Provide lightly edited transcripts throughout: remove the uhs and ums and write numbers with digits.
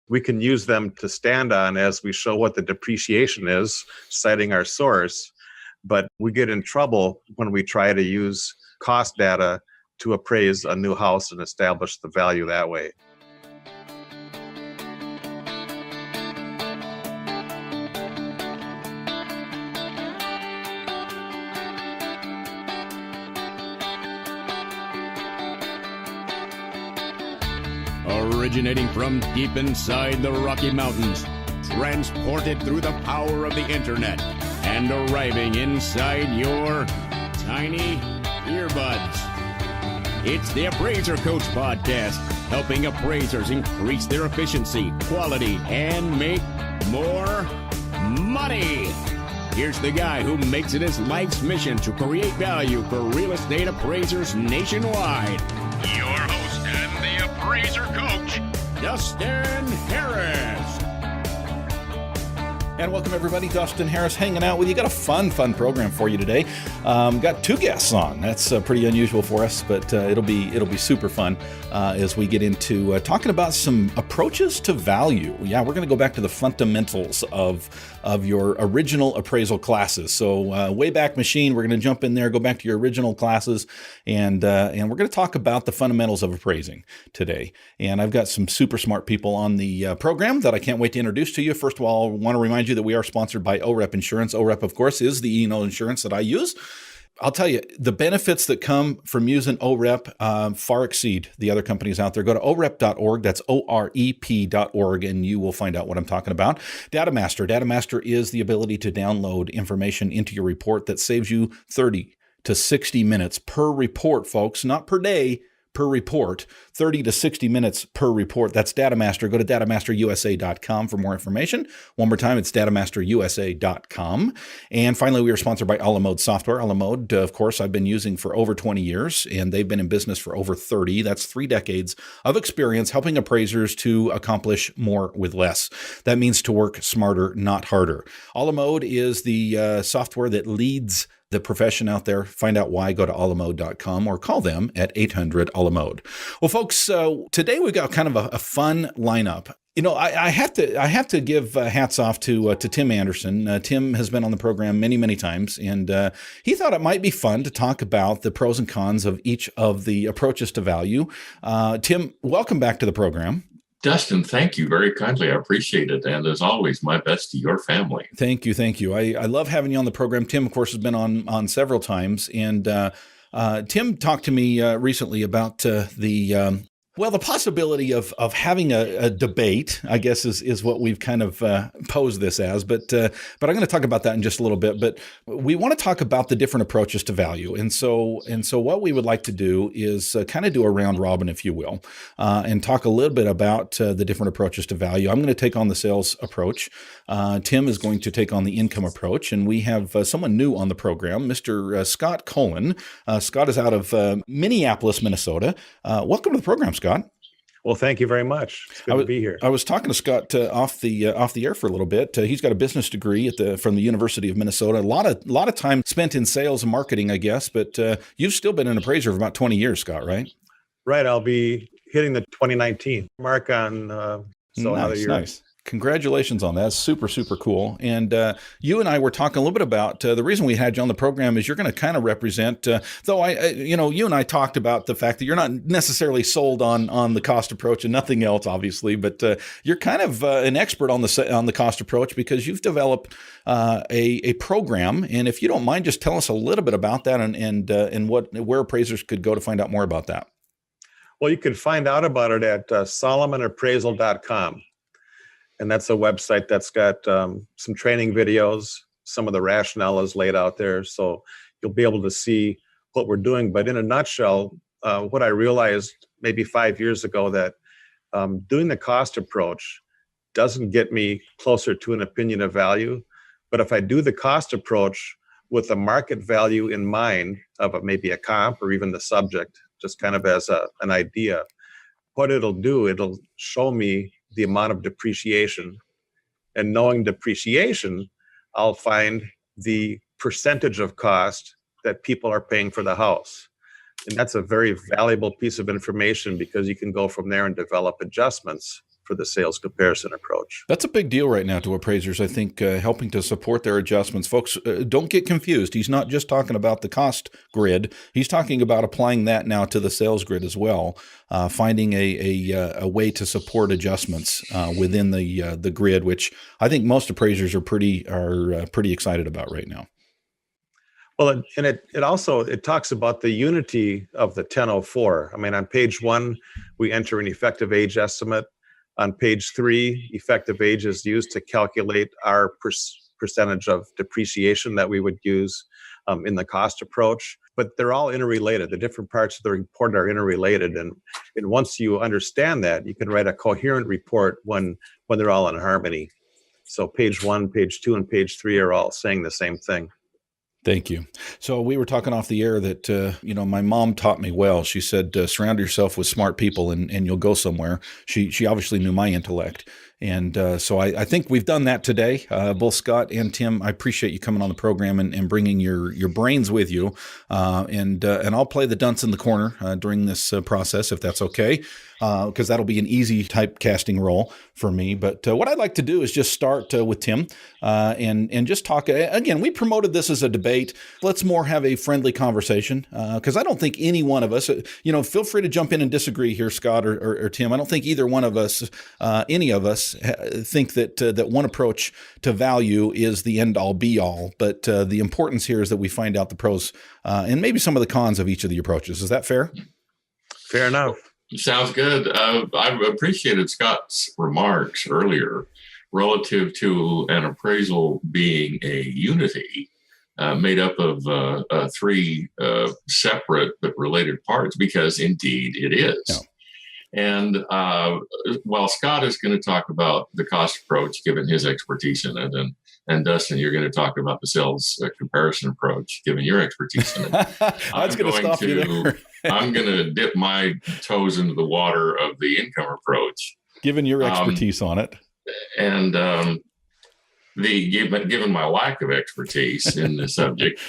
we can use them to stand on as we show what the depreciation is, citing our source. But we get in trouble when we try to use cost data to appraise a new house and establish the value that way. Originating from deep inside the Rocky Mountains, transported through the power of the internet, and arriving inside your tiny earbuds. It's the Appraiser Coach Podcast, helping appraisers increase their efficiency, quality, and make more money. Here's the guy who makes it his life's mission to create value for real estate appraisers nationwide. Your host and the Appraiser Coach, Dustin Harris. And welcome everybody, Dustin Harris hanging out with you. Got a fun program for you today. Got two guests on. That's pretty unusual for us, but it'll be super fun as we get into talking about some approaches to value. Yeah, we're going to go back to the fundamentals of your original appraisal classes. So Wayback Machine, we're going to jump in there, go back to your original classes, and we're going to talk about the fundamentals of appraising today. And I've got some super smart people on the program that I can't wait to introduce to you. First of all, I want to remind you that we are sponsored by OREP Insurance. OREP, of course, is the E&O insurance that I use. I'll tell you, the benefits that come from using OREP far exceed the other companies out there. Go to orep.org. That's OREP.org, and you will find out what I'm talking about. Datamaster. Datamaster is the ability to download information into your report that saves you 30 to 60 minutes per report, folks, not per day, per report, 30 to 60 minutes per report. That's Datamaster. Go to datamasterusa.com for more information. One more time, it's datamasterusa.com. And finally, we are sponsored by Alamode Software. Alamode, of course, I've been using for over 20 years, and they've been in business for over 30. That's 3 decades of experience helping appraisers to accomplish more with less. That means to work smarter, not harder. Alamode is the software that leads the profession out there. Find out why. Go to alamode.com or call them at 800-ALAMODE. Well, folks, today we've got kind of a fun lineup. You know, I have to give hats off to Tim Andersen. Tim has been on the program many times, and he thought it might be fun to talk about the pros and cons of each of the approaches to value. Tim, welcome back to the program. Dustin, thank you very kindly. I appreciate it. And as always, my best to your family. Thank you. I love having you on the program. Tim, of course, has been on several times. And Tim talked to me recently about the possibility of having a debate, I guess, is what we've kind of posed this as. But I'm going to talk about that in just a little bit. But we want to talk about the different approaches to value. And so what we would like to do is kind of do a round robin, if you will, and talk a little bit about the different approaches to value. I'm going to take on the sales approach. Tim is going to take on the income approach. And we have someone new on the program, Mr. Scott Cullen. Scott is out of Minneapolis, Minnesota. Welcome to the program, Scott. Well, thank you very much. It's good to be here. I was talking to Scott off the air for a little bit. He's got a business degree from the University of Minnesota. A lot of time spent in sales and marketing, I guess. But you've still been an appraiser for about 20 years, Scott, right? Right. I'll be hitting the 2019 mark on another year. Nice. Congratulations on that. That's super cool. And you and I were talking a little bit about the reason we had you on the program is you're going to kind of represent, though you and I talked about the fact that you're not necessarily sold on the cost approach and nothing else, obviously, but you're kind of an expert on the cost approach because you've developed a program. And if you don't mind, just tell us a little bit about that and where appraisers could go to find out more about that. Well, you can find out about it at solomonappraisal.com. And that's a website that's got some training videos. Some of the rationale is laid out there. So you'll be able to see what we're doing. But in a nutshell, what I realized maybe 5 years ago that doing the cost approach doesn't get me closer to an opinion of value. But if I do the cost approach with a market value in mind of maybe a comp or even the subject, just kind of as an idea, what it'll do, it'll show me the amount of depreciation. And knowing depreciation, I'll find the percentage of cost that people are paying for the house. And that's a very valuable piece of information because you can go from there and develop adjustments for the sales comparison approach. That's a big deal right now to appraisers, I think, helping to support their adjustments. Folks, don't get confused. He's not just talking about the cost grid. He's talking about applying that now to the sales grid as well, finding a way to support adjustments within the grid, which I think most appraisers are pretty excited about right now. Well, and it also talks about the unity of the 1004. I mean, on page 1, we enter an effective age estimate. On page 3, effective age is used to calculate our percentage of depreciation that we would use in the cost approach. But they're all interrelated. The different parts of the report are interrelated, and once you understand that, you can write a coherent report when they're all in harmony. So page 1, page 2, and page 3 are all saying the same thing. Thank you. So we were talking off the air that, my mom taught me well. She said, surround yourself with smart people and you'll go somewhere. She obviously knew my intellect. And so I think we've done that today. Both Scott and Tim, I appreciate you coming on the program and bringing your brains with you. And I'll play the dunce in the corner during this process, if that's okay, because that'll be an easy typecasting role for me. But what I'd like to do is just start with Tim and just talk. Again, we promoted this as a debate. Let's more have a friendly conversation because I don't think any one of us, feel free to jump in and disagree here, Scott or Tim. I don't think either one of us, any of us, think that one approach to value is the end all be all. But the importance here is that we find out the pros and maybe some of the cons of each of the approaches. Is that fair? Fair enough. Sounds good. I appreciated Scott's remarks earlier relative to an appraisal being a unity made up of 3 separate but related parts, because indeed it is. Yeah. And while Scott is going to talk about the cost approach, given his expertise in it, and Dustin, you're going to talk about the sales comparison approach, given your expertise in it. I'm going to dip my toes into the water of the income approach, given your expertise on it, and given my lack of expertise in the subject.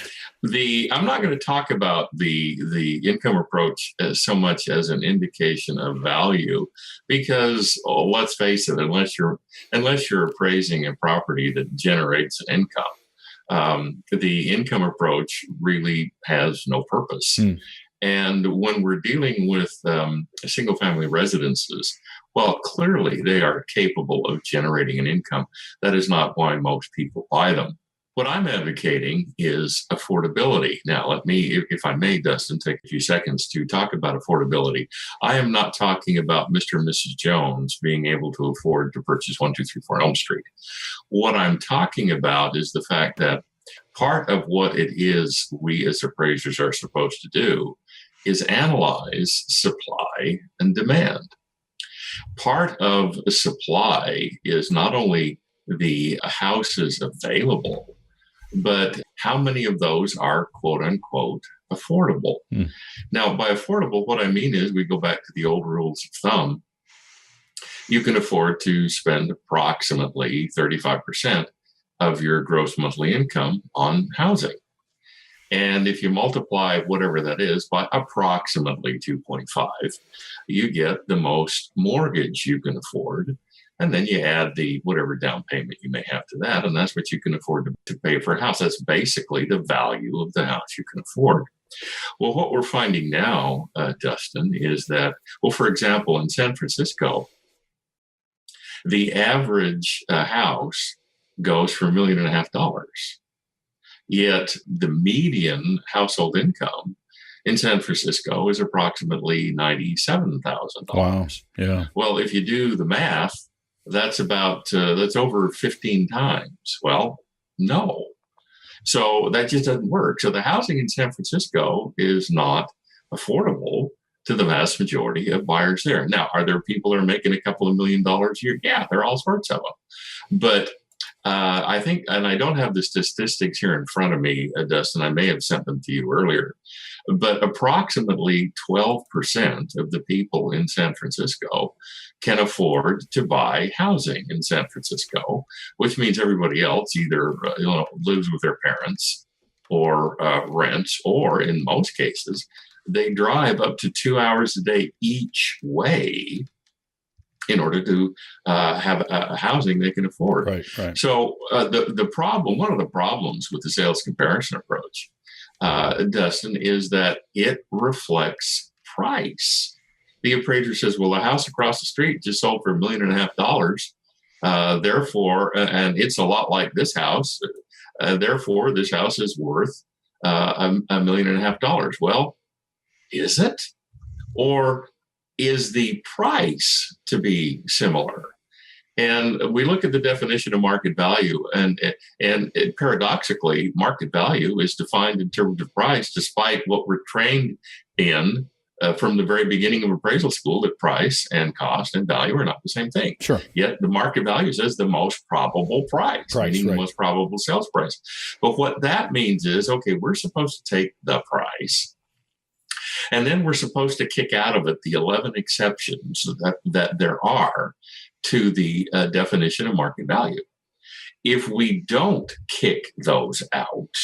I'm not going to talk about the income approach so much as an indication of value, because let's face it, unless you're appraising a property that generates income, the income approach really has no purpose. And when we're dealing with single family residences, well, clearly they are capable of generating an income. That is not why most people buy them. What I'm advocating is affordability. Now, let me, if I may, Dustin, take a few seconds to talk about affordability. I am not talking about Mr. and Mrs. Jones being able to afford to purchase 1234 Elm Street. What I'm talking about is the fact that part of what it is we as appraisers are supposed to do is analyze supply and demand. Part of supply is not only the houses available, but how many of those are quote unquote affordable. Now, by affordable, what I mean is we go back to the old rules of thumb. You can afford to spend approximately 35% of your gross monthly income on housing. And if you multiply whatever that is by approximately 2.5, you get the most mortgage you can afford. And then you add the whatever down payment you may have to that, and that's what you can afford to pay for a house. That's basically the value of the house you can afford. Well, what we're finding now, Dustin, is that, well, for example, in San Francisco, the average house goes for $1.5 million. Yet the median household income in San Francisco is approximately $97,000. Wow. Yeah. Well, if you do the math, that's over 15 times. Well, no. So that just doesn't work. So the housing in San Francisco is not affordable to the vast majority of buyers there. Now, are there people that are making a couple of $1 million a year? Yeah, there are all sorts of them. But I think, and I don't have the statistics here in front of me, Dustin, I may have sent them to you earlier, but approximately 12% of the people in San Francisco can afford to buy housing in San Francisco, which means everybody else either lives with their parents or rents, or in most cases, they drive up to 2 hours a day each way in order to have housing they can afford. Right. So the problem, one of the problems with the sales comparison approach, Dustin, is that it reflects price. The appraiser says, well, the house across the street just sold for $1.5 million. Therefore, and it's a lot like this house. Therefore, this house is worth $1.5 million. Well, is it? Or is the price to be similar? And we look at the definition of market value, and paradoxically, market value is defined in terms of price, despite what we're trained in from the very beginning of appraisal school, that price and cost and value are not the same thing. Sure. Yet the market value says the most probable price, meaning the most probable sales price. But what that means is, okay, we're supposed to take the price, and then we're supposed to kick out of it the 11 exceptions that there are to the definition of market value. If we don't kick those out,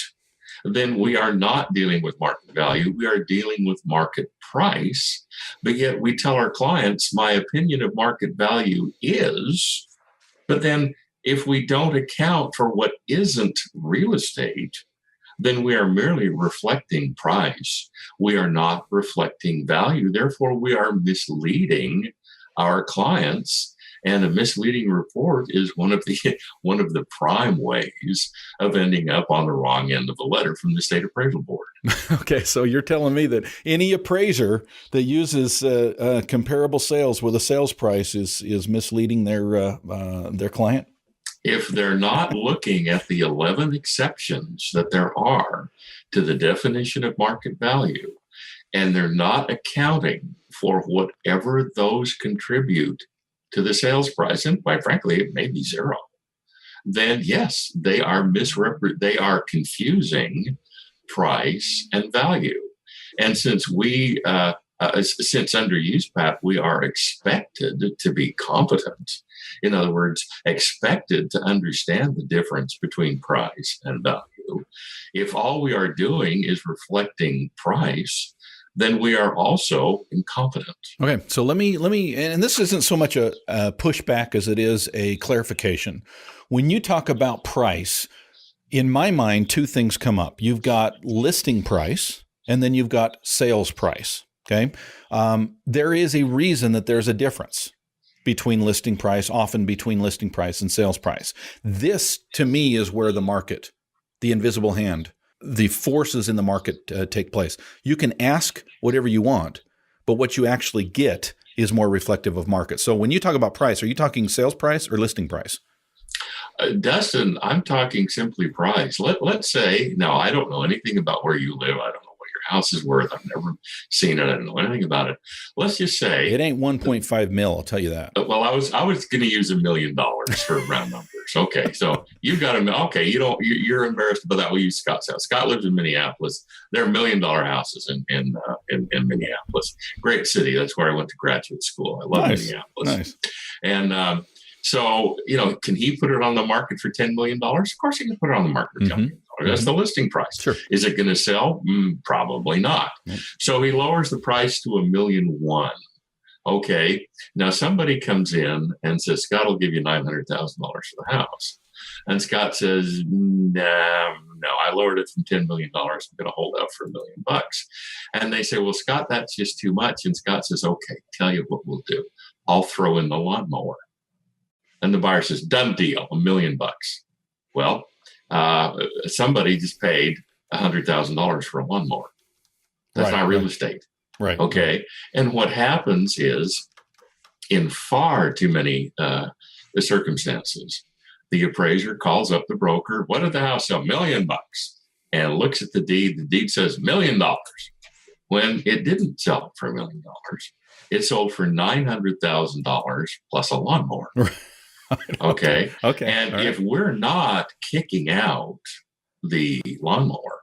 then we are not dealing with market value. We are dealing with market price. But yet we tell our clients, my opinion of market value is, but then if we don't account for what isn't real estate, then we are merely reflecting price. We are not reflecting value. Therefore, we are misleading our clients. And a misleading report is one of the prime ways of ending up on the wrong end of a letter from the state appraisal board. Okay, so you're telling me that any appraiser that uses comparable sales with a sales price is misleading their client? If they're not looking at the 11 exceptions that there are to the definition of market value, and they're not accounting for whatever those contribute to the sales price, and quite frankly, it may be zero, then yes, they are confusing price and value. And since since under USPAP, we are expected to be competent. In other words, expected to understand the difference between price and value. If all we are doing is reflecting price, then we are also incompetent. Okay, so let me, and this isn't so much a pushback as it is a clarification. When you talk about price, in my mind, two things come up. You've got listing price, and then you've got sales price. Okay, there is a reason that there's a difference between listing price, often between listing price and sales price. This, to me, is where the market, the invisible hand, the forces in the market take place. You can ask whatever you want, but what you actually get is more reflective of market. So when you talk about price, are you talking sales price or listing price? Dustin, I'm talking simply price. Let's say, now I don't know anything about where you live. I don't know what your house is worth. I've never seen it. I don't know anything about it. Let's just say it ain't 1.5 mil. I'll tell you that. Well, I was going to use $1 million for round numbers. Okay, so you got okay. You're embarrassed about that. We use Scott's house. Scott lives in Minneapolis. There are $1 million houses in Minneapolis. Great city. That's where I went to graduate school. I love Minneapolis. Nice. And so, can he put it on the market for $10 million? Of course he can put it on the market for $10 million. That's the listing price. Sure. Is it going to sell? Probably not. So he lowers the price to $1.1 million. Okay. Now somebody comes in and says, Scott will give you $900,000 for the house. And Scott says, no, I lowered it from $10 million. I'm going to hold out for $1 million. And they say, well, Scott, that's just too much. And Scott says, okay, tell you what we'll do. I'll throw in the lawnmower. And the buyer says, done deal, $1 million. Well, somebody just paid $100,000 for a lawnmower. That's not real estate. Right. Okay. And what happens is, in far too many the circumstances, the appraiser calls up the broker. What did the house sell? $1 million. And looks at the deed. The deed says $1 million. When it didn't sell for $1 million, it sold for $900,000 plus a lawnmower. Okay. And if we're not kicking out the lawnmower,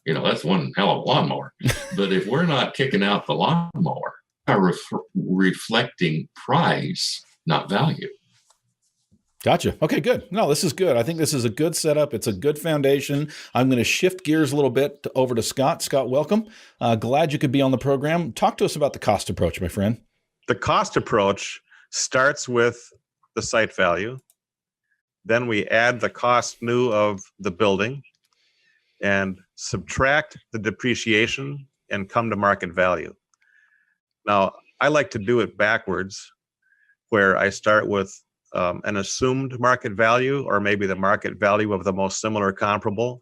that's one hell of a lawnmower. But if we're not kicking out the lawnmower, we're reflecting price, not value. Gotcha. Okay, good. No, this is good. I think this is a good setup. It's a good foundation. I'm going to shift gears a little bit over to Scott. Scott, welcome. Glad you could be on the program. Talk to us about the cost approach, my friend. The cost approach starts with the site value. Then we add the cost new of the building and subtract the depreciation and come to market value. Now, I like to do it backwards, where I start with an assumed market value, or maybe the market value of the most similar comparable,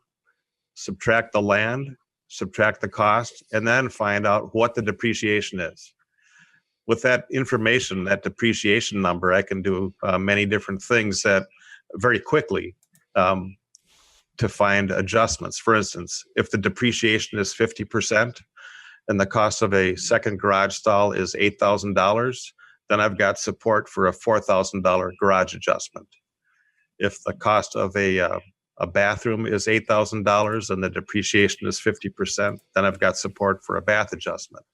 subtract the land, subtract the cost, and then find out what the depreciation is. With that information, that depreciation number, I can do many different things that very quickly to find adjustments. For instance, if the depreciation is 50% and the cost of a second garage stall is $8,000, then I've got support for a $4,000 garage adjustment. If the cost of a bathroom is $8,000 and the depreciation is 50%, then I've got support for a bath adjustment.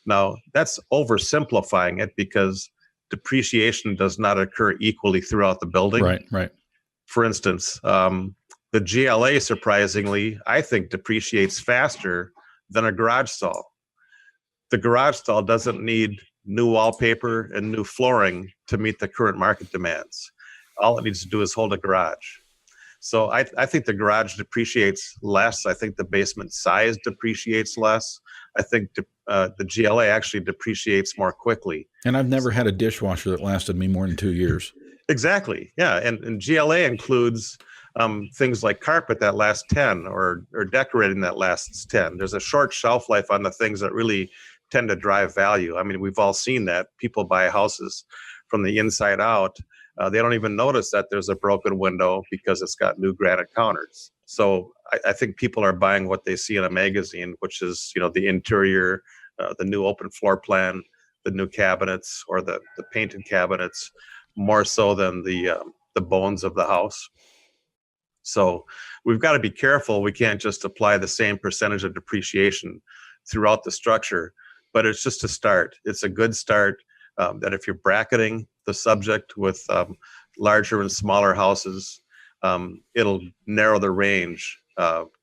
Now, that's oversimplifying it because depreciation does not occur equally throughout the building. Right. For instance, the GLA, surprisingly, I think depreciates faster than a garage stall. The garage stall doesn't need new wallpaper and new flooring to meet the current market demands. All it needs to do is hold a garage. So I think the garage depreciates less. I think the basement size depreciates less. I think the GLA actually depreciates more quickly. And I've never had a dishwasher that lasted me more than 2 years. Exactly. Yeah. And GLA includes things like carpet that lasts 10 or decorating that lasts 10. There's a short shelf life on the things that really tend to drive value. I mean, we've all seen that. People buy houses from the inside out. They don't even notice that there's a broken window because it's got new granite counters. So I think people are buying what they see in a magazine, which is, the interior, the new open floor plan, the new cabinets or the painted cabinets, more so than the bones of the house. So we've got to be careful. We can't just apply the same percentage of depreciation throughout the structure, but it's just a start. It's a good start that if you're bracketing the subject with larger and smaller houses, it'll narrow the range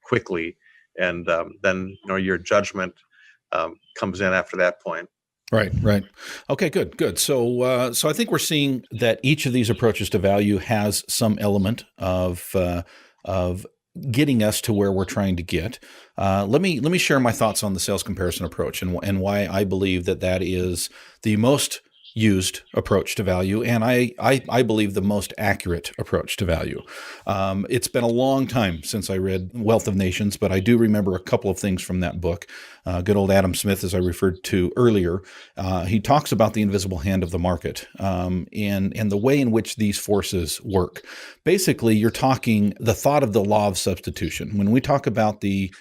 quickly, and then your judgment comes in after that point. Right. Okay, good. So I think we're seeing that each of these approaches to value has some element of getting us to where we're trying to get. Let me share my thoughts on the sales comparison approach and why I believe that is the most used approach to value, and I believe the most accurate approach to value. It's been a long time since I read Wealth of Nations, but I do remember a couple of things from that book. Good old Adam Smith, as I referred to earlier, he talks about the invisible hand of the market and the way in which these forces work. Basically, you're talking the thought of the law of substitution. When we talk about the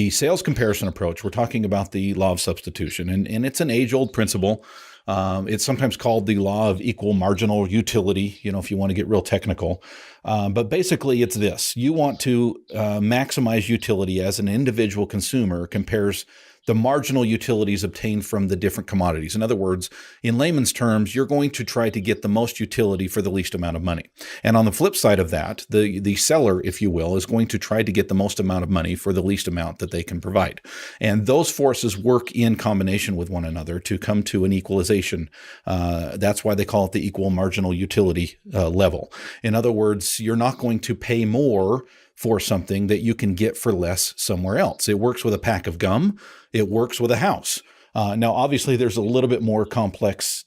sales comparison approach, we're talking about the law of substitution, and it's an age-old principle. It's sometimes called the law of equal marginal utility, if you want to get real technical. But basically it's this: you want to maximize utility as an individual consumer compares the marginal utilities obtained from the different commodities. In other words, in layman's terms, you're going to try to get the most utility for the least amount of money. And on the flip side of that, the seller, if you will, is going to try to get the most amount of money for the least amount that they can provide. And those forces work in combination with one another to come to an equalization. That's why they call it the equal marginal utility level. In other words, you're not going to pay more for something that you can get for less somewhere else. It works with a pack of gum. It works with a house. Now, obviously, there's a little bit more complex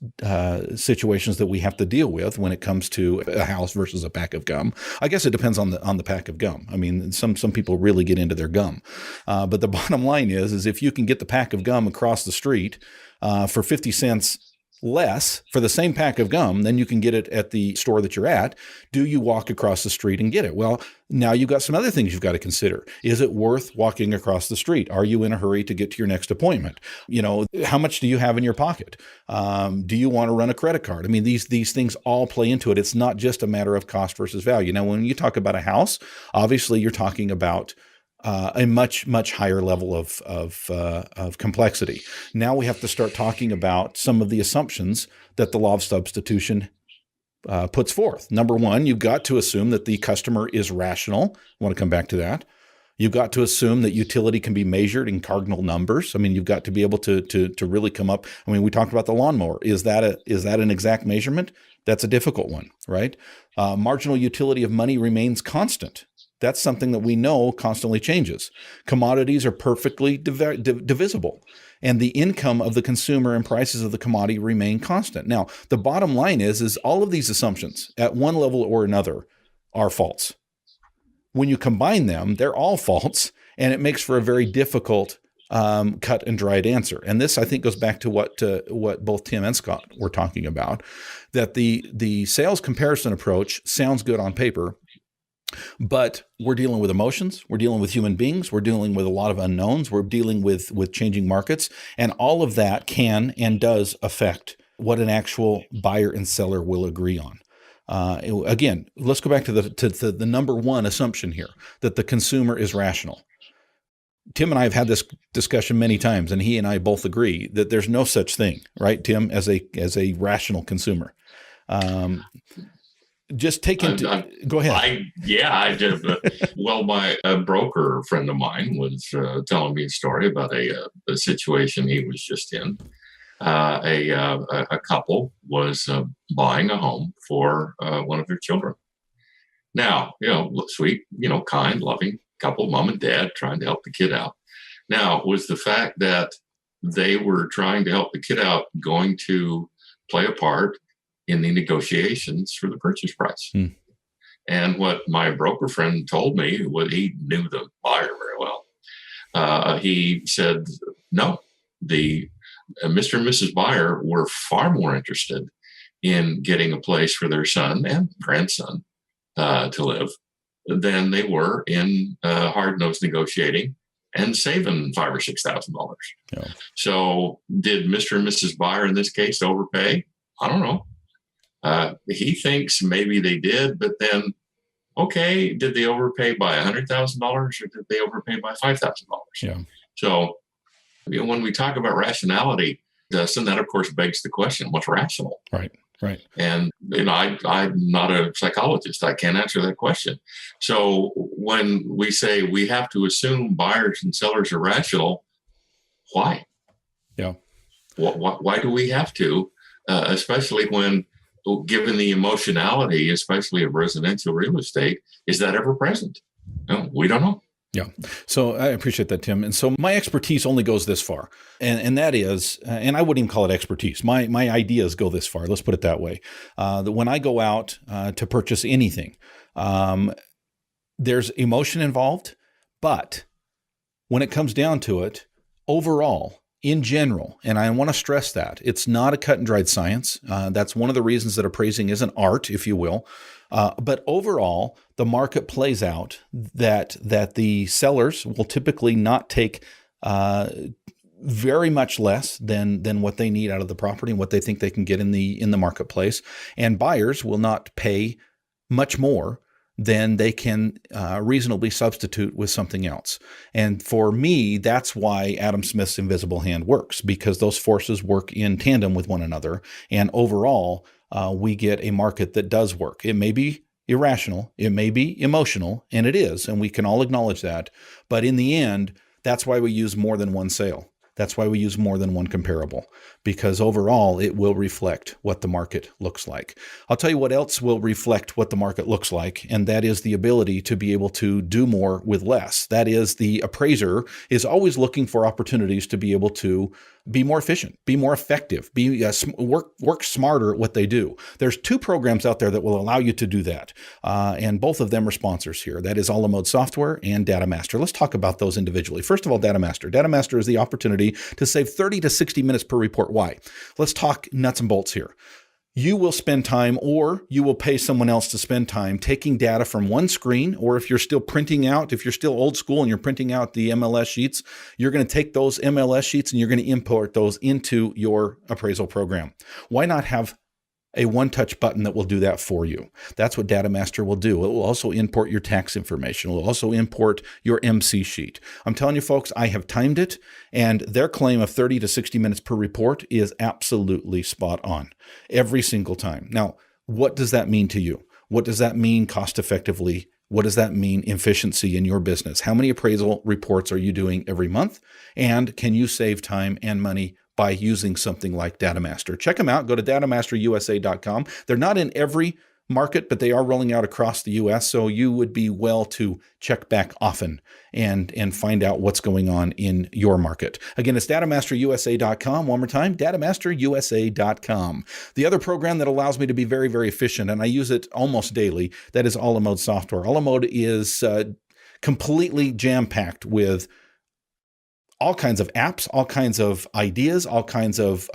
situations that we have to deal with when it comes to a house versus a pack of gum. I guess it depends on the pack of gum. I mean, some people really get into their gum. But the bottom line is if you can get the pack of gum across the street for 50 cents less for the same pack of gum than you can get it at the store that you're at, do you walk across the street and get it? Well, now you've got some other things you've got to consider. Is it worth walking across the street? Are you in a hurry to get to your next appointment? How much do you have in your pocket? Do you want to run a credit card? I mean, these things all play into it. It's not just a matter of cost versus value. Now, when you talk about a house, obviously you're talking about a much, much higher level of complexity. Now we have to start talking about some of the assumptions that the law of substitution puts forth. Number one, you've got to assume that the customer is rational. I want to come back to that. You've got to assume that utility can be measured in cardinal numbers. I mean, you've got to be able to really come up. I mean, we talked about the lawnmower. Is that an exact measurement? That's a difficult one, right? Marginal utility of money remains constant. That's something that we know constantly changes. Commodities are perfectly divisible, and the income of the consumer and prices of the commodity remain constant. Now, the bottom line is all of these assumptions at one level or another are false. When you combine them, they're all false, and it makes for a very difficult cut and dried answer. And this, I think, goes back to what both Tim and Scott were talking about, that the sales comparison approach sounds good on paper, but we're dealing with emotions, we're dealing with human beings, we're dealing with a lot of unknowns, we're dealing with changing markets, and all of that can and does affect what an actual buyer and seller will agree on. Again, let's go back to the number one assumption here, that the consumer is rational. Tim and I have had this discussion many times, and he and I both agree that there's no such thing, right, Tim, as a rational consumer. Just take into go ahead. I did. Well, my broker friend of mine was telling me a story about a situation he was just in. A couple was buying a home for one of their children. Now, sweet, kind, loving couple, mom and dad, trying to help the kid out. Now, was the fact that they were trying to help the kid out going to play a part in the negotiations for the purchase price? And what my broker friend told me, what he knew the buyer very well, he said, no, the Mr. and Mrs. Buyer were far more interested in getting a place for their son and grandson to live than they were in hard-nosed negotiating and saving $5,000 or $6,000. Yeah. So did Mr. and Mrs. Buyer in this case overpay? I don't know. He thinks maybe they did, but then, okay, did they overpay by $100,000 or did they overpay by $5,000? Yeah. So when we talk about rationality, Dustin, that of course begs the question, what's rational? Right. And I'm not a psychologist. I can't answer that question. So when we say we have to assume buyers and sellers are rational, why? Yeah. Why do we have to, especially when, given the emotionality, especially of residential real estate, is that ever present? No, we don't know. Yeah. So I appreciate that, Tim. And so my expertise only goes this far. And that is, and I wouldn't even call it expertise. My ideas go this far. Let's put it that way. That when I go out to purchase anything, there's emotion involved. But when it comes down to it, overall, in general, and I want to stress that, it's not a cut and dried science. That's one of the reasons that appraising is an art, if you will. But overall, the market plays out that the sellers will typically not take very much less than what they need out of the property and what they think they can get in the marketplace, and buyers will not pay much more than they can reasonably substitute with something else. And for me, that's why Adam Smith's invisible hand works, because those forces work in tandem with one another. And overall, we get a market that does work. It may be irrational, it may be emotional, and it is, and we can all acknowledge that. But in the end, that's why we use more than one sale. That's why we use more than one comparable, because overall it will reflect what the market looks like. I'll tell you what else will reflect what the market looks like, and that is the ability to be able to do more with less. That is, the appraiser is always looking for opportunities to be able to be more efficient, be more effective, work smarter at what they do. There's two programs out there that will allow you to do that, and both of them are sponsors here. That is Alamode Software and DataMaster. Let's talk about those individually. First of all, DataMaster. DataMaster is the opportunity to save 30 to 60 minutes per report. Why? Let's talk nuts and bolts here. You will spend time, or you will pay someone else to spend time taking data from one screen, or if you're still printing out, if you're still old school and you're printing out the MLS sheets, you're going to take those MLS sheets and you're going to import those into your appraisal program. Why not have a one-touch button that will do that for you? That's what DataMaster will do. It will also import your tax information. It will also import your MC sheet. I'm telling you, folks, I have timed it, and their claim of 30 to 60 minutes per report is absolutely spot on every single time. Now, what does that mean to you? What does that mean cost effectively What does that mean? Efficiency in your business. How many appraisal reports are you doing every month? And can you save time and money by using something like DataMaster? Check them out. Go to datamasterusa.com. They're not in every market, but they are rolling out across the U.S. So you would be well to check back often and find out what's going on in your market. Again, it's datamasterusa.com. One more time, datamasterusa.com. The other program that allows me to be very, very efficient, and I use it almost daily, that is AllaMode software. AllaMode is completely jam-packed with all kinds of apps, all kinds of ideas, all kinds of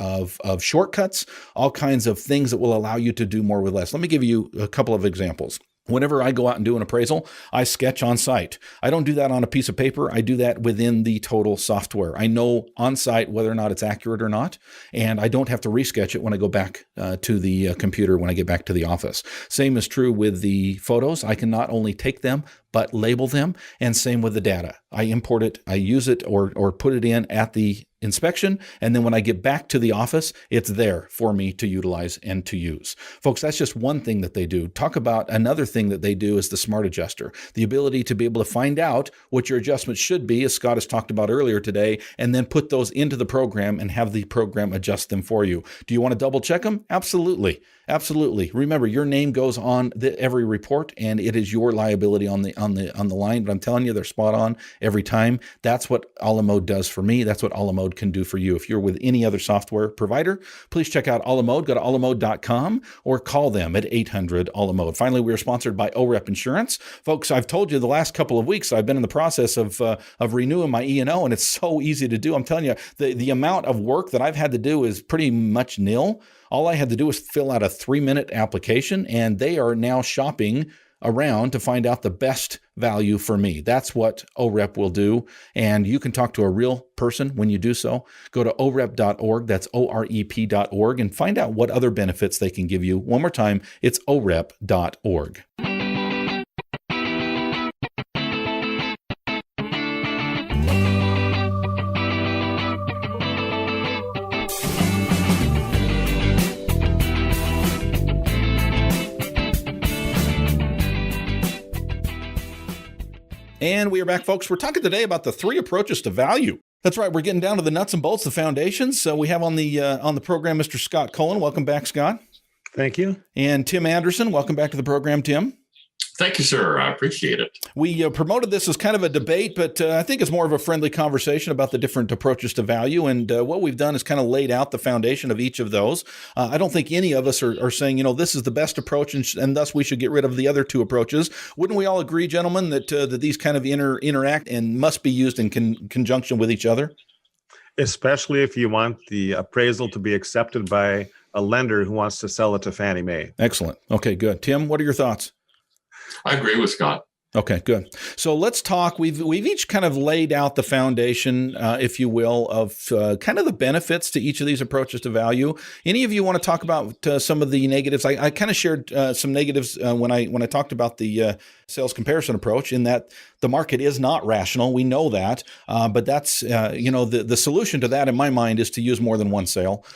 shortcuts, all kinds of things that will allow you to do more with less. Let me give you a couple of examples. Whenever I go out and do an appraisal, I sketch on site. I don't do that on a piece of paper. I do that within the total software. I know on site whether or not it's accurate or not, and I don't have to resketch it when I go back to the computer when I get back to the office. Same is true with the photos. I can not only take them, but label them, and same with the data. I import it, I use it, or put it in at the inspection, and then when I get back to the office, it's there for me to utilize and to use. Folks, that's just one thing that they do. Talk about another thing that they do is the Smart Adjuster, the ability to be able to find out what your adjustments should be, as Scott has talked about earlier today, and then put those into the program and have the program adjust them for you. Do you want to double check them? Absolutely. Absolutely. Remember, your name goes on every report, and it is your liability on the line. But I'm telling you, they're spot on every time. That's what AllaMode does for me. That's what AllaMode can do for you. If you're with any other software provider, please check out AllaMode. Go to allamode.com or call them at 800-ALLAMODE. Finally, we are sponsored by OREP Insurance. Folks, I've told you the last couple of weeks I've been in the process of renewing my E&O, and it's so easy to do. I'm telling you, the amount of work that I've had to do is pretty much nil. All I had to do was fill out a 3-minute application, and they are now shopping around to find out the best value for me. That's what OREP will do. And you can talk to a real person when you do so. Go to orep.org. That's OREP.org, and find out what other benefits they can give you. One more time, it's orep.org. And we are back, folks. We're talking today about the 3 approaches to value. That's right. We're getting down to the nuts and bolts, the foundations. So we have on the program Mr. Scott Cullen. Welcome back, Scott. Thank you. And Tim Andersen. Welcome back to the program, Tim. Thank you, sir. I appreciate it. We promoted this as kind of a debate, but I think it's more of a friendly conversation about the different approaches to value. And what we've done is kind of laid out the foundation of each of those. I don't think any of us are saying, this is the best approach, and thus we should get rid of the other 2 approaches. Wouldn't we all agree, gentlemen, that these kind of interact and must be used in conjunction with each other? Especially if you want the appraisal to be accepted by a lender who wants to sell it to Fannie Mae. Excellent. Okay, good. Tim, what are your thoughts? I agree with Scott. Okay, good. So let's talk. We've each kind of laid out the foundation, if you will, of kind of the benefits to each of these approaches to value. Any of you want to talk about some of the negatives? I kind of shared some negatives when I talked about the sales comparison approach, in that the market is not rational. We know that, but that's the solution to that in my mind is to use more than one sale.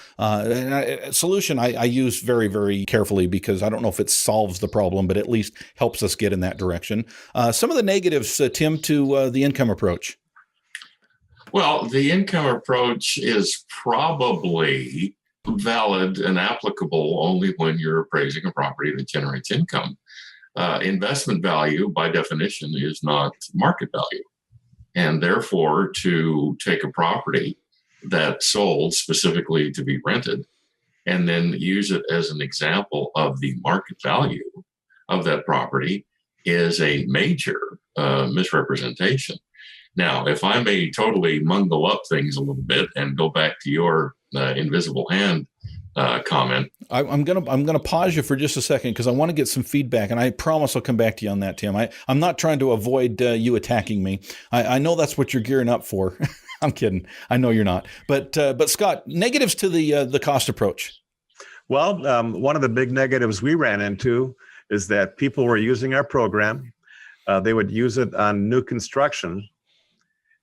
Solution I use very, very carefully, because I don't know if it solves the problem, but at least helps us get in that direction. Some of the negatives, Tim, to the income approach. Well, the income approach is probably valid and applicable only when you're appraising a property that generates income. Investment value, by definition, is not market value. And therefore, to take a property that sold specifically to be rented and then use it as an example of the market value of that property is a major misrepresentation. Now, if I may totally mungle up things a little bit and go back to your invisible hand comment. I'm gonna pause you for just a second, because I want to get some feedback, and I promise I'll come back to you on that, Tim. I'm not trying to avoid you attacking me. I know that's what you're gearing up for. I'm kidding. I know you're not. But Scott, negatives to the cost approach. Well, one of the big negatives we ran into is that people were using our program. They would use it on new construction.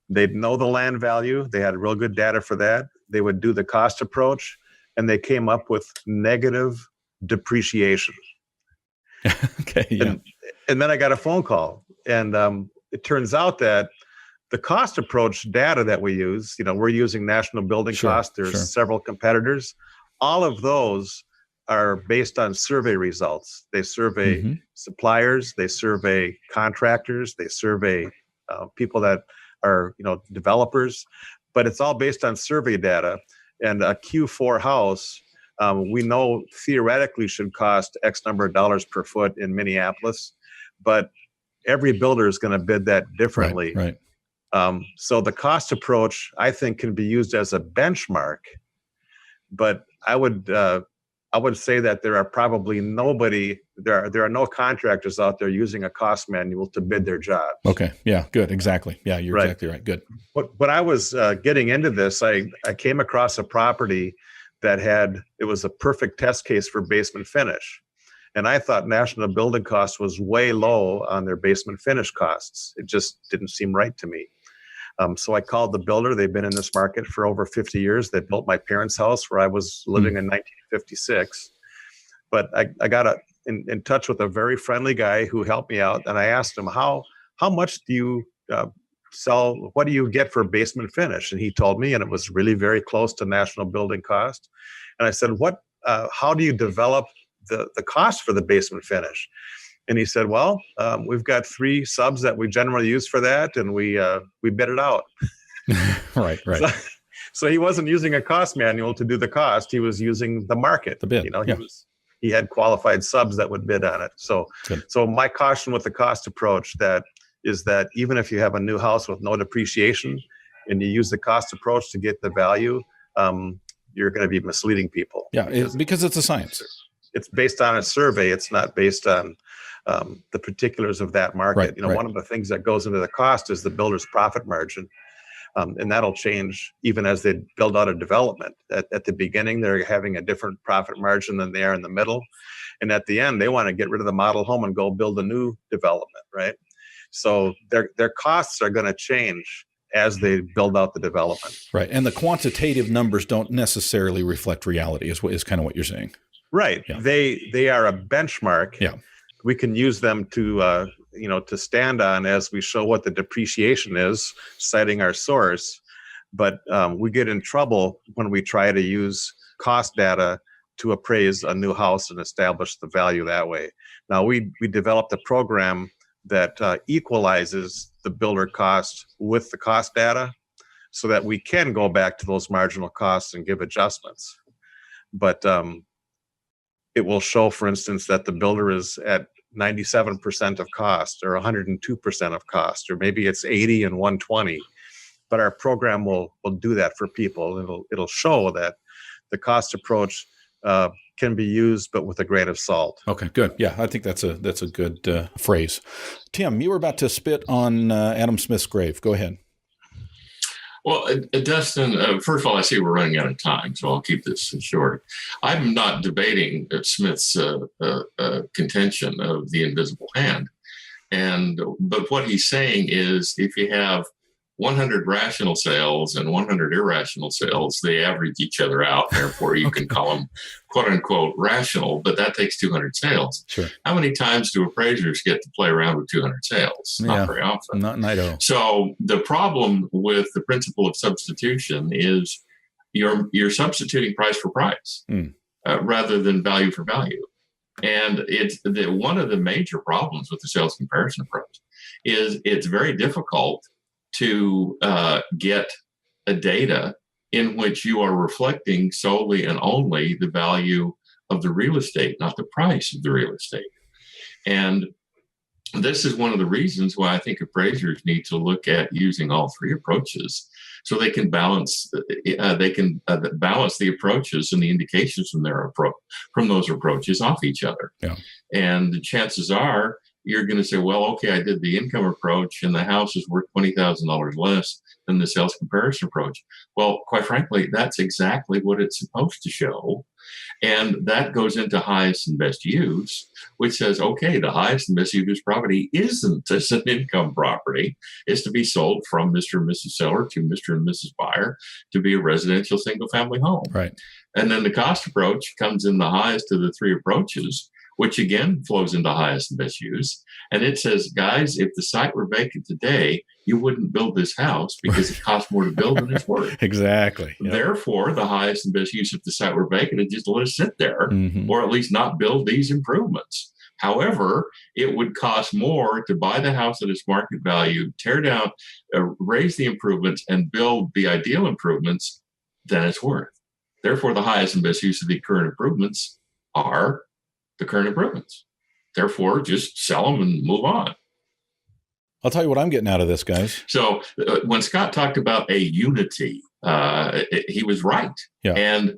They'd know the land value. They had real good data for that. They would do the cost approach, and they came up with negative depreciation. Okay. Yeah. And then I got a phone call, and it turns out that the cost approach data that we use, we're using national building costs. There's several competitors. All of those are based on survey results. They survey suppliers, they survey contractors, they survey people that are, developers, but it's all based on survey data. And a Q4 house, we know theoretically should cost X number of dollars per foot in Minneapolis, but every builder is going to bid that differently. Right. So the cost approach, I think, can be used as a benchmark, but I would say that there are probably there are no contractors out there using a cost manual to bid their jobs. Okay. Yeah. Good. Exactly. Yeah. You're exactly right. Good. When I was getting into this, I came across a property that it was a perfect test case for basement finish. And I thought National Building Costs was way low on their basement finish costs. It just didn't seem right to me. So I called the builder. They've been in this market for over 50 years. They built my parents' house where I was living in 1956. But I got in touch with a very friendly guy who helped me out. And I asked him, how much do you sell? What do you get for basement finish? And he told me, and it was really very close to National Building Cost. And I said, how do you develop the cost for the basement finish? And he said, well, we've got 3 subs that we generally use for that, and we bid it out. Right. So he wasn't using a cost manual to do the cost. He was using the market. The bid. He had qualified subs that would bid on it. So my caution with the cost approach is that even if you have a new house with no depreciation and you use the cost approach to get the value, you're going to be misleading people. Yeah, because it's a science. It's based on a survey. It's not based on the particulars of that market. Right. One of the things that goes into the cost is the builder's profit margin. And that'll change even as they build out a development. At the beginning, they're having a different profit margin than they are in the middle. And at the end, they want to get rid of the model home and go build a new development, right? So their costs are going to change as they build out the development. Right. And the quantitative numbers don't necessarily reflect reality is kind of what you're saying. Right. Yeah. They are a benchmark. Yeah. We can use them to stand on as we show what the depreciation is, citing our source. But we get in trouble when we try to use cost data to appraise a new house and establish the value that way. Now, we developed a program that equalizes the builder cost with the cost data so that we can go back to those marginal costs and give adjustments. But it will show, for instance, that the builder is at 97% of cost or 102% of cost, or maybe it's 80 and 120. But our program will do that for people. It'll show that the cost approach can be used, but with a grain of salt. Okay, good. Yeah, I think that's a good phrase. Tim, you were about to spit on Adam Smith's grave. Go ahead. Well, Dustin, first of all, I see we're running out of time, so I'll keep this short. I'm not debating Smith's contention of the invisible hand. But what he's saying is if you have 100 rational sales and 100 irrational sales, they average each other out. Therefore, you can call them quote unquote rational, but that takes 200 sales. Sure. How many times do appraisers get to play around with 200 sales? Not very often. Not at all. So the problem with the principle of substitution is you're substituting price for price rather than value for value. And one of the major problems with the sales comparison approach is it's very difficult to get a data in which you are reflecting solely and only the value of the real estate, not the price of the real estate. And this is one of the reasons why I think appraisers need to look at using all 3 approaches so they can balance the approaches and the indications from those approaches off each other. Yeah. And the chances are you're going to say, well, okay, I did the income approach and the house is worth $20,000 less than the sales comparison approach. Well, quite frankly, that's exactly what it's supposed to show. And that goes into highest and best use, which says, okay, the highest and best use property isn't just an income property. It's to be sold from Mr. and Mrs. Seller to Mr. and Mrs. Buyer to be a residential single family home. Right. And then the cost approach comes in the highest of the 3 approaches, which again flows into highest and best use. And it says, guys, if the site were vacant today, you wouldn't build this house because it costs more to build than it's worth. Exactly. Yep. Therefore, the highest and best use if the site were vacant is just let it sit there, or at least not build these improvements. However, it would cost more to buy the house at its market value, tear down, raise the improvements, and build the ideal improvements than it's worth. Therefore, the highest and best use of the current improvements are the current improvements. Therefore, just sell them and move on. I'll tell you what I'm getting out of this, guys. So when Scott talked about a unity, he was right. Yeah. And,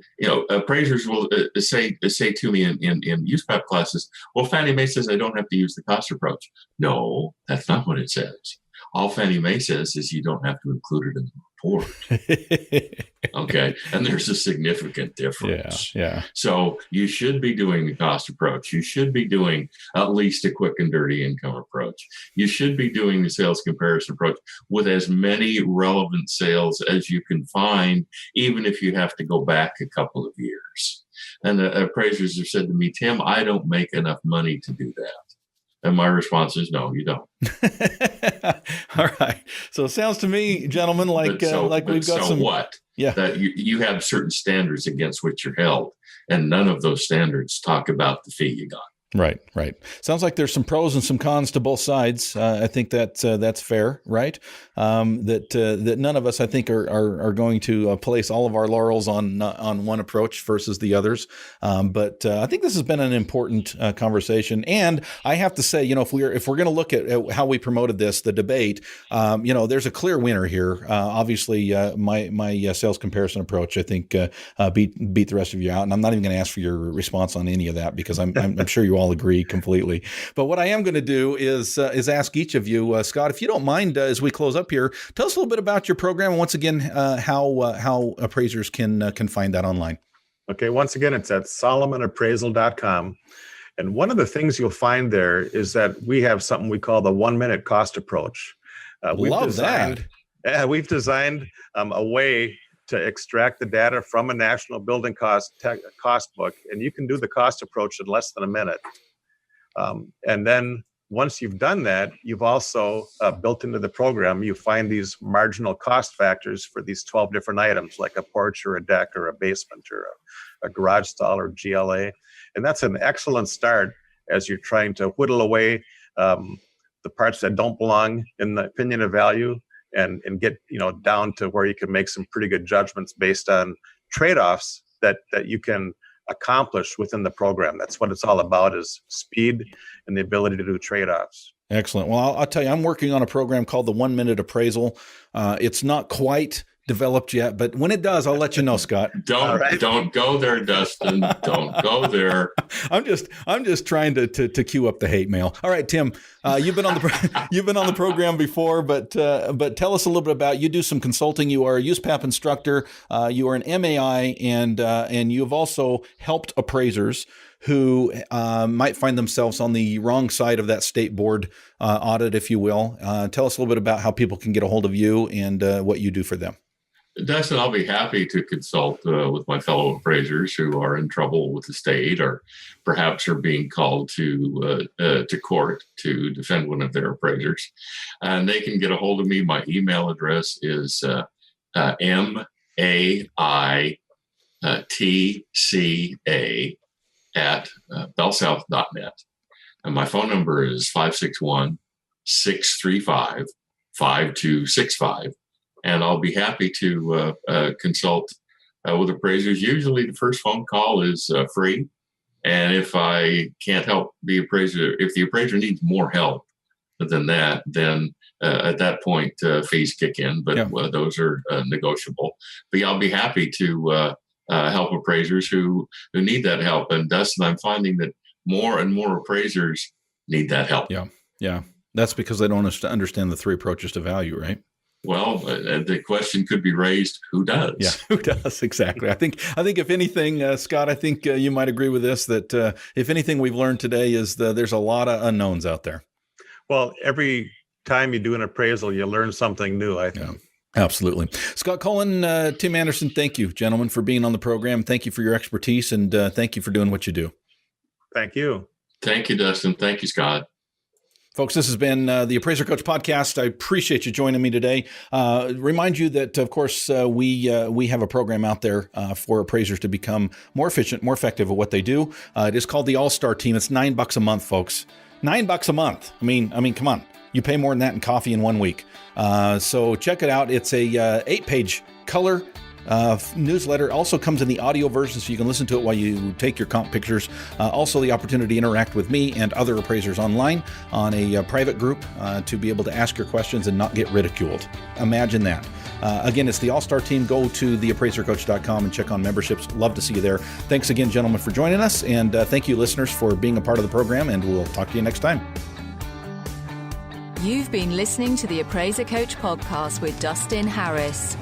appraisers will say to me in USPAP classes, well, Fannie Mae says I don't have to use the cost approach. No, that's not what it says. All Fannie Mae says is you don't have to include it in the report. Okay. And there's a significant difference. Yeah. So you should be doing the cost approach. You should be doing at least a quick and dirty income approach. You should be doing the sales comparison approach with as many relevant sales as you can find, even if you have to go back a couple of years. And the appraisers have said to me, Tim, I don't make enough money to do that. And my response is, no, you don't. All right. So it sounds to me, gentlemen, like we've got some. What? Yeah. That you have certain standards against which you're held, and none of those standards talk about the fee you got. Right. Sounds like there's some pros and some cons to both sides. I think that's fair, right? That none of us, I think, are going to place all of our laurels on one approach versus the others. But I think this has been an important conversation. And I have to say, if we're going to look at how we promoted this, the debate, there's a clear winner here. Obviously, my sales comparison approach, I think, beat the rest of you out. And I'm not even going to ask for your response on any of that because I'm sure you all agree completely. But what I am going to do is ask each of you, Scott, if you don't mind, as we close up here, tell us a little bit about your program. And once again, how appraisers can find that online. Okay. Once again, it's at solomonappraisal.com. And one of the things you'll find there is that we have something we call the 1-minute cost approach. Love that. Yeah, we've designed a way to extract the data from a national building cost book, and you can do the cost approach in less than a minute. And then once you've done that, you've also built into the program, you find these marginal cost factors for these 12 different items, like a porch or a deck or a basement or a garage stall or GLA. And that's an excellent start as you're trying to whittle away the parts that don't belong in the opinion of value, and get down to where you can make some pretty good judgments based on trade-offs that you can accomplish within the program. That's what it's all about, is speed and the ability to do trade-offs. Excellent. Well, I'll tell you, I'm working on a program called the 1-minute appraisal. It's not quite developed yet, but when it does, I'll let you know, Scott. Don't go there, Dustin. Don't go there. I'm just trying to queue up the hate mail. All right, Tim, you've been on the program before, but tell us a little bit about, you do some consulting. You are a USPAP instructor. You are an MAI, and you've also helped appraisers who might find themselves on the wrong side of that state board audit, if you will. Tell us a little bit about how people can get a hold of you and what you do for them. Dustin, I'll be happy to consult with my fellow appraisers who are in trouble with the state, or perhaps are being called to court to defend one of their appraisers. And they can get a hold of me. My email address is maitca at bellsouth.net. And my phone number is 561-635-5265. And I'll be happy to consult with appraisers. Usually the first phone call is free. And if I can't help the appraiser, if the appraiser needs more help than that, then at that point, fees kick in. But those are negotiable. But I'll be happy to help appraisers who need that help. And Dustin, I'm finding that more and more appraisers need that help. Yeah. That's because they don't understand the 3 approaches to value, right? Well, the question could be raised, who does? Yeah, who does? Exactly. I think if anything, Scott, I think you might agree with this, that if anything we've learned today is there's a lot of unknowns out there. Well, every time you do an appraisal, you learn something new, I think. Yeah, absolutely. Scott Cullen, Tim Andersen, thank you, gentlemen, for being on the program. Thank you for your expertise, and thank you for doing what you do. Thank you. Thank you, Dustin. Thank you, Scott. Folks, this has been the Appraiser Coach Podcast. I appreciate you joining me today. Remind you that, of course, we have a program out there for appraisers to become more efficient, more effective at what they do. It is called the All-Star Team. It's $9 a month, folks. $9 a month. I mean, come on. You pay more than that in coffee in 1 week. So check it out. It's a 8-page color newsletter. Also comes in the audio version, so you can listen to it while you take your comp pictures. Also the opportunity to interact with me and other appraisers online on a private group to be able to ask your questions and not get ridiculed. Imagine that. Again, it's the All-Star Team. Go to theappraisercoach.com and check on memberships. Love to see you there. Thanks again, gentlemen, for joining us, and thank you, listeners, for being a part of the program, and we'll talk to you next time. You've been listening to the Appraiser Coach Podcast with Dustin Harris.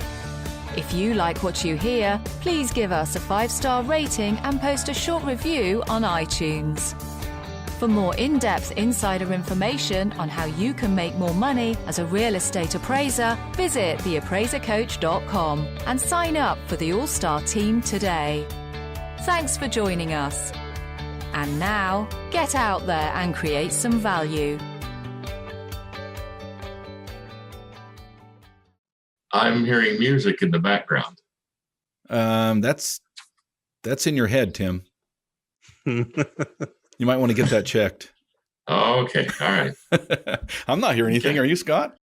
If you like what you hear, please give us a 5-star rating and post a short review on iTunes. For more in-depth insider information on how you can make more money as a real estate appraiser, visit theappraisercoach.com and sign up for the All-Star Team today. Thanks for joining us. And now, get out there and create some value. I'm hearing music in the background. That's in your head, Tim. You might want to get that checked. Okay. All right. I'm not hearing anything. Okay. Are you, Scott?